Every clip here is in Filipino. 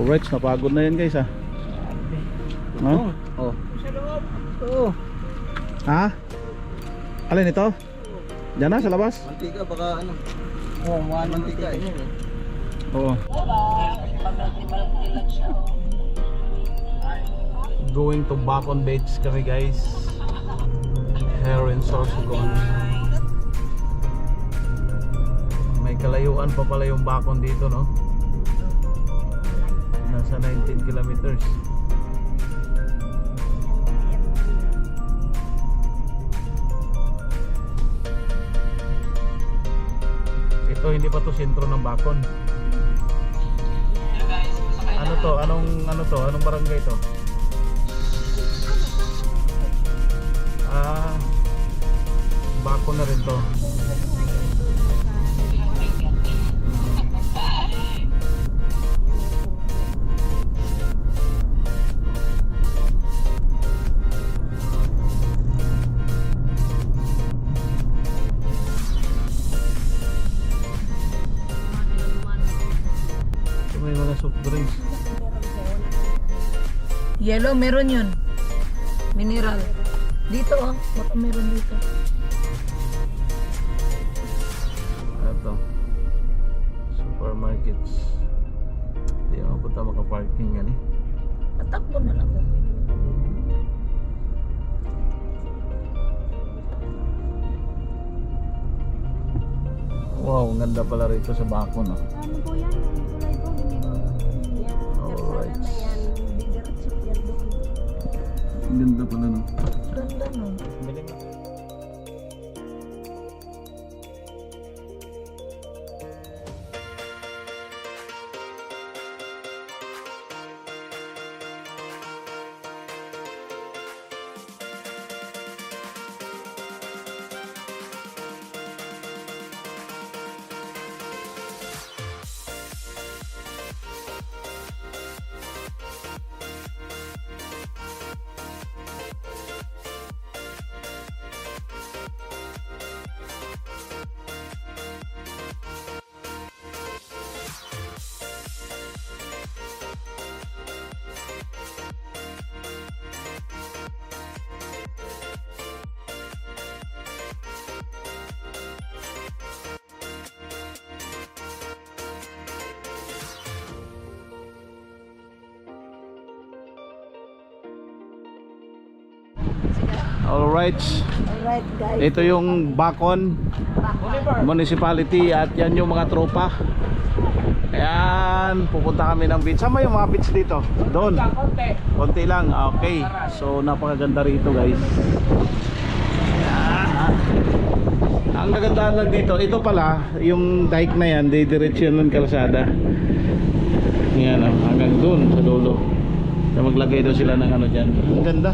Alright, napagod na yan guys ha. No? Oh. Oh. Ha? Alin ito? Diyan na sa labas? Mantika baka ano. Oh, mukha mantika eh. Oo. Going to Bacon Beach kami guys. Here in Sorsogon. May kalayuan pa pala yung Bacon dito, no? Nasa 19 kilometers. Ito hindi pa to sentro ng Bacon. Ano to? Ano to? Anong barangay to? Bacon na rin to. May mga soft drinks. Yellow, meron yun. Mineral. Dito oh, baka meron dito. Ito. Supermarkets. Hindi ako punta makaparking yan eh. Patakbo na lang. Wow, ang ganda pala rito sa Bacon ah. Ano po yan? Alright. Na yan. Didiretso yan doon. Ang ganda pala no. Ganda no. Alright. Alright guys. Ito yung Bacon Municipality at yan yung mga tropa. Ayan, pupunta kami ng beach. Saan ba yung mga beach dito? Doon. Konti lang. Okay. So napakaganda rito guys. Ayan. Ang kagandahan lang dito, ito pala yung dike na yan, didiretso ng kalsada. Yan hanggang doon sa dulo. So, maglagay daw sila ng ano dyan. Ang ganda.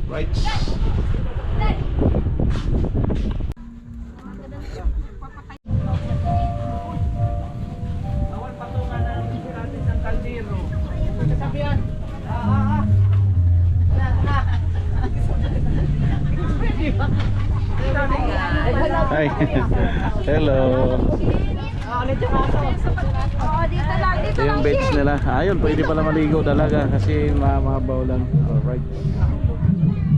Right. Awal patungan na natin ng kaldero. Kasabihan. Hi. Hello. Oo, dito lang. Dito Ito yung beach nila. Ayun, pwede pala maligo talaga kasi mababaw lang. Alright.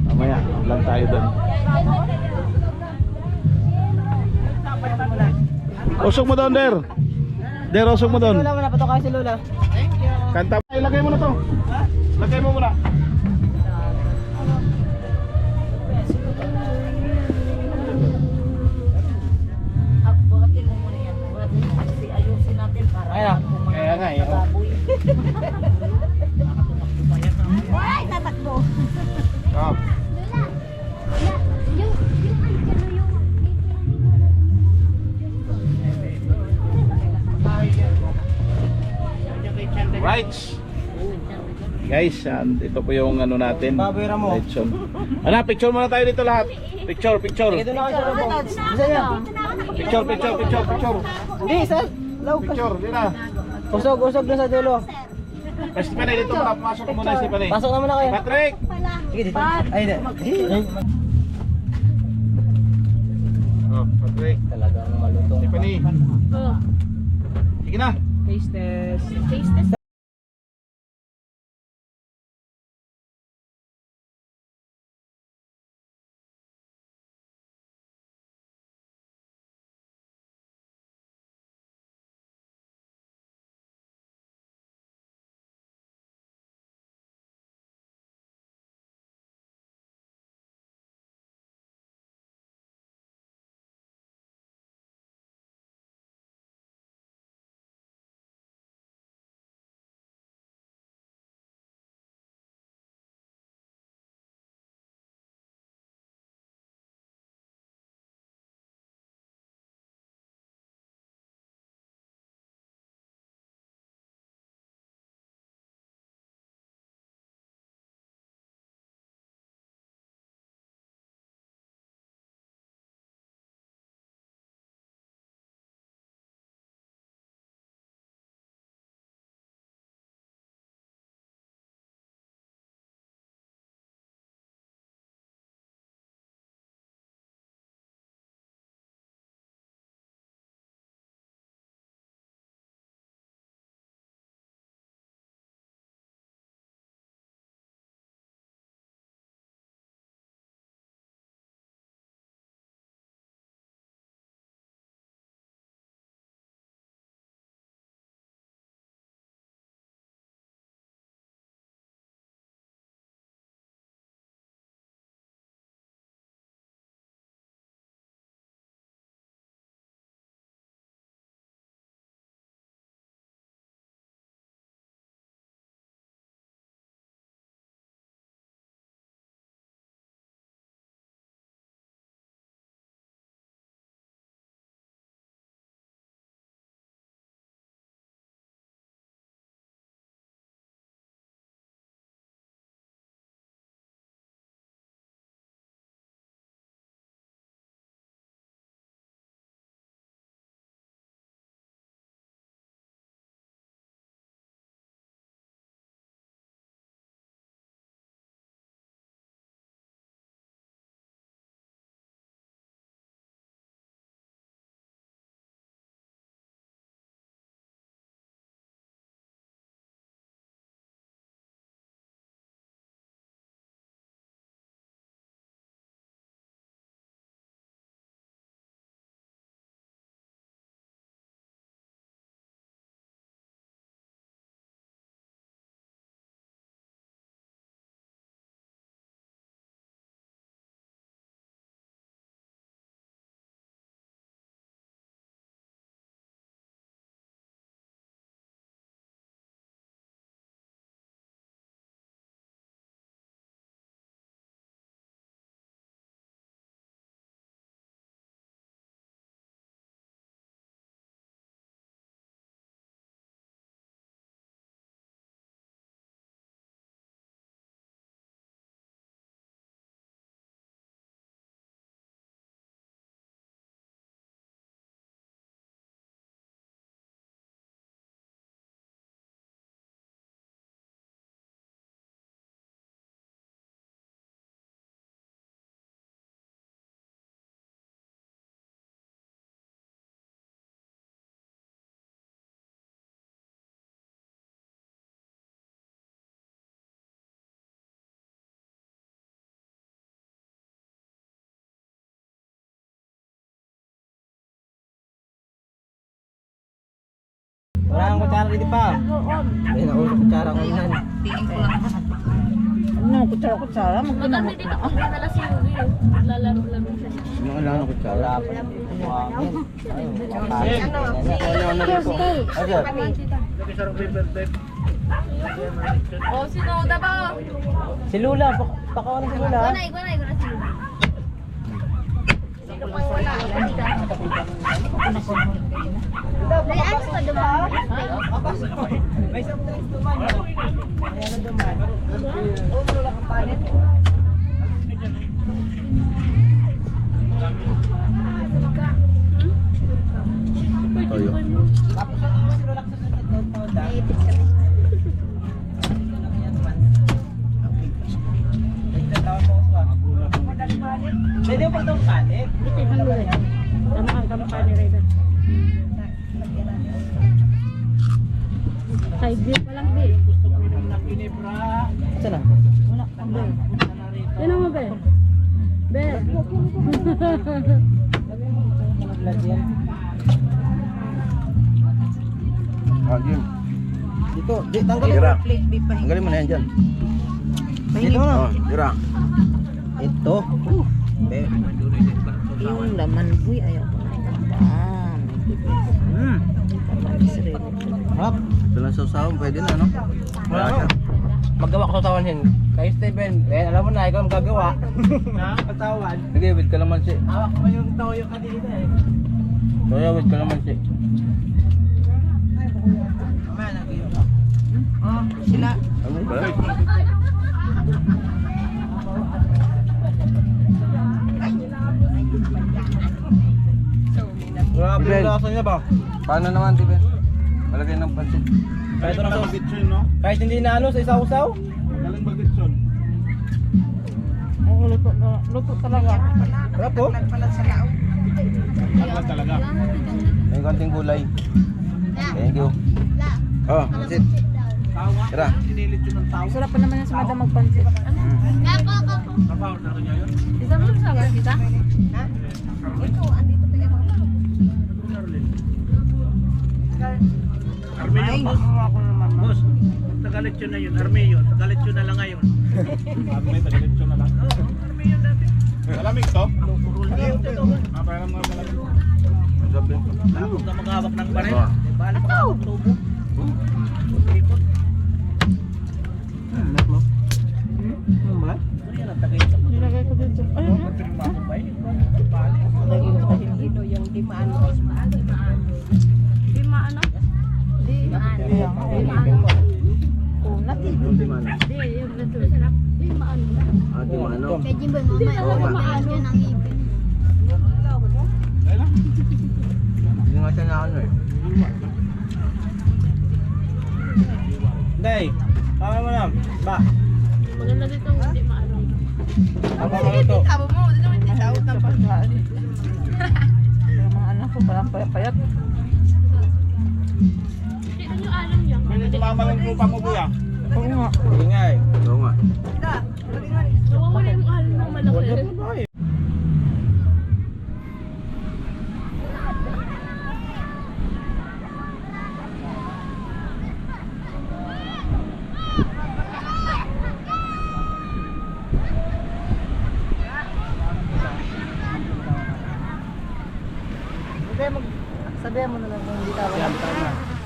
Mamaya, lang tayo doon. Usok mo doon, Der. Der, usok mo doon. Lola, wala pa to kasi Lola. Thank you. Kanta. Ay, lagay mo na to. Lagay mo muna. Buhatin mo muna yan. Buhatin mo kasi ayusin natin para Ayan. Kaya nga eh. baboy. Ay, tatakbo. Oh. Yung Right. Guys, ito po yung ano natin. Babera mo. Lechon. Ano, picture muna tayo dito lahat. Picture, picture. Ito na ako sa loob. Bisa niya. Picture, picture, picture, picture. Hindi, sir. Law. Picture, di na. Usog na sa dulo. Basta pa na dito muna, pasok muna si Panay. Pasok naman na kayo. Patrick! Sige, dito. Ay, hindi. Oh, Patrick. Talagang malutong. Si Panay. Sige na. Taste test. Taste test. Wala kang kutsara dito pa. Ay, naku, kutsara ko yan. Tingin ko lang. Ano, kutsara-kutsara? Maganda dito pag nadala si Yubi. Lalaro-laro siya. Wala kang kutsara. Wala pa yan dito. Ano dito? Oh, si Noda ba? Si Lula, pakawan si Lula. Gunay si Yubi. Sino pa yung wala? May ano ka dumaan? May isang drinks duman. Ayan na duman. Wala kang palit. Toyo. Tapos ang iwan si Lula sa Toda. Pwede mo pag daw palit? Tama ka ni Raven. Side view pa lang, be. Gusto ko inom ng ginebra. Saan na? Wala kang bell. Yan ang be. Be. Vlog yan. Jim. Dito, tanggalin. Tira. Plate beef pa. Tanggalin mo na yan dyan. Dito na. Oh, tira. Ito. Be. Yung laman boy, ayaw ko na yan. Hap. Ito lang sausawan, pwede na, no? Wala ka. Maggawa ko sa tawan hin. Kay Steven, alam mo na, ikaw ang gagawa. Na, patawan. Sige, with kalamansi. Hawak mo yung toyo kanina eh. Soya with kalamansi. Sila. Ano ba? Grabe Steven. yung lasa niya ba? Paano naman, Steven? Malagay ng pansit. Kahit ano sa Bagitsun, no? kahit hindi na ano sa isaw-saw. Galing bagitsun. Ang luto talaga. Sarap po. Akla talaga. May konting gulay. Thank you. Oh, pansit. Tawa. Tira. Sinilit yun ng tao. Sarap pa naman yan sa madam magpansit. Kapaw na rin yun. Isa mo sa akin, kita? Armeo, boss. Tagalit yun na yun. Armeo. Tagalit yun na lang ngayon. Armeo, tagalit yun na lang. Armeo dati. Malamig to? Parang mga malamig. Ang sabi. Tapos na maghawak ng baril. Ah. Balik pa ako tubo. Ikot. Ano yan ang tagay sa mga? Nilagay ko dito. Ayun. Pirma ko ba yun? Balik. Lagay ko sa hindi yung dimaan. Di maano? Di maano. Kaya nga. Di maano. Kunat eh. Hindi man. Di, yung nato. Sarap. Di maano. Ah, di man, ano? Kaya Jimboy, mamaya. Oo nga. Maano. Hindi nga siya na ano eh. Day, tama mo na. Ba, Maganda dito, di maano. apa mo to? Yung mga anak ko parang payat. Di, ano yung alam niya? Pwede tumama ng lupa mo, kuya. Oo nga. Ingay. Oo nga. Nawawala yung alam ng malaki. Sabihan mo na lang kung hindi tawag. Yan, tama.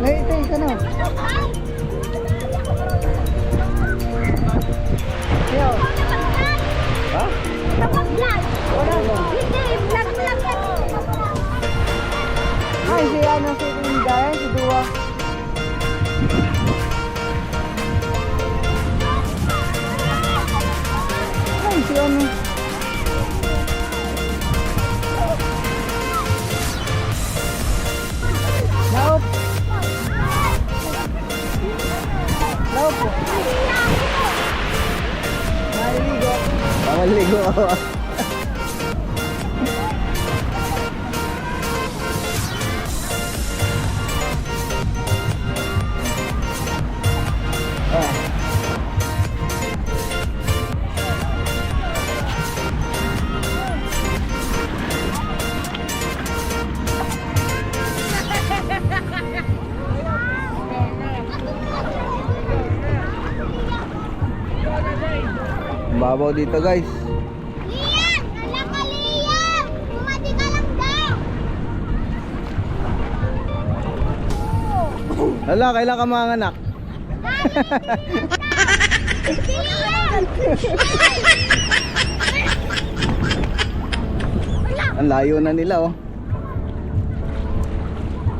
Ay, ito, ito na. Bawal ligo. Babaw dito guys. Lian! Anak ka, Lian! Bumati ka lang daw! Hala, kailan ka mga anak? Si Lian! Ang layo na nila oh.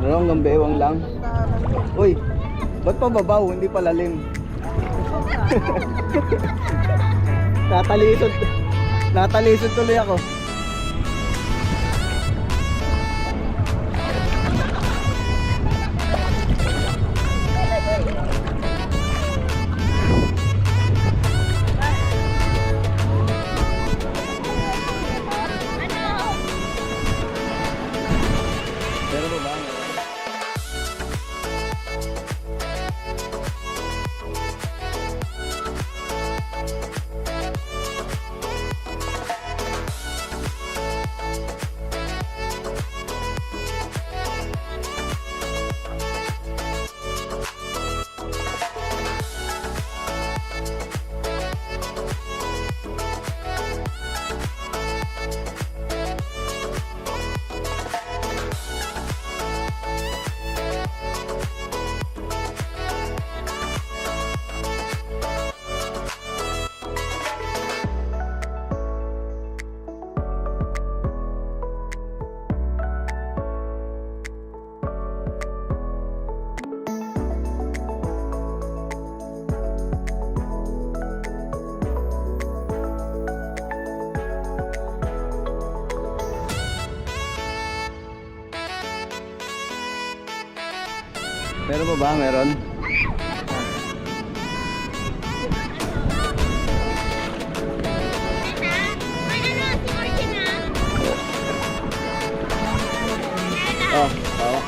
Pero hanggang bewang lang. Uy, ba't pa babaw? Hindi pa lalim. Natalisod tuloy ako. Pero ba? Meron pa ba? Meron? Oh, bawa.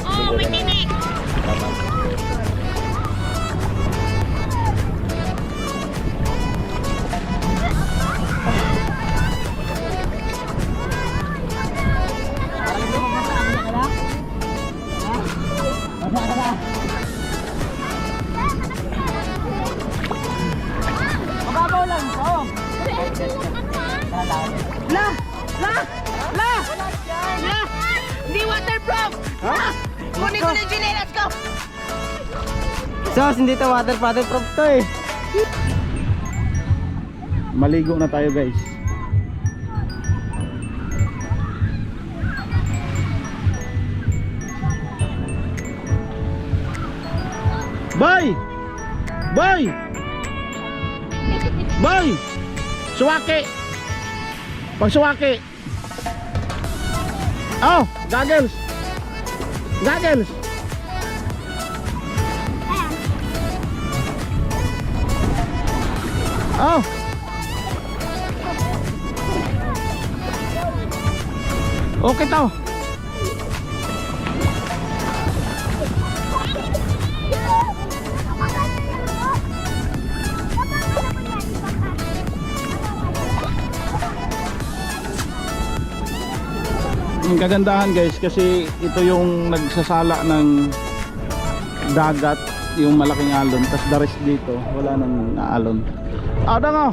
Oh, may tinik! Mababaw lang to. Hindi waterproof! Ha? Kunin ko na yung chinelas ko! Sos, hindi to waterproof to eh. Maligo na tayo guys. Boy! Boy! Boy! Suwaki! Pag suwaki! Oh! Goggles! Goggles! Oh! Okay to. Ang kagandahan guys kasi ito yung nagsasala ng dagat, yung malaking alon, tas the rest dito wala nang alon. Ada nga.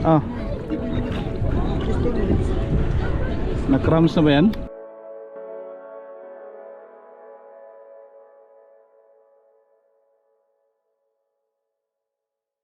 Ah. Na-cramps na ba yan?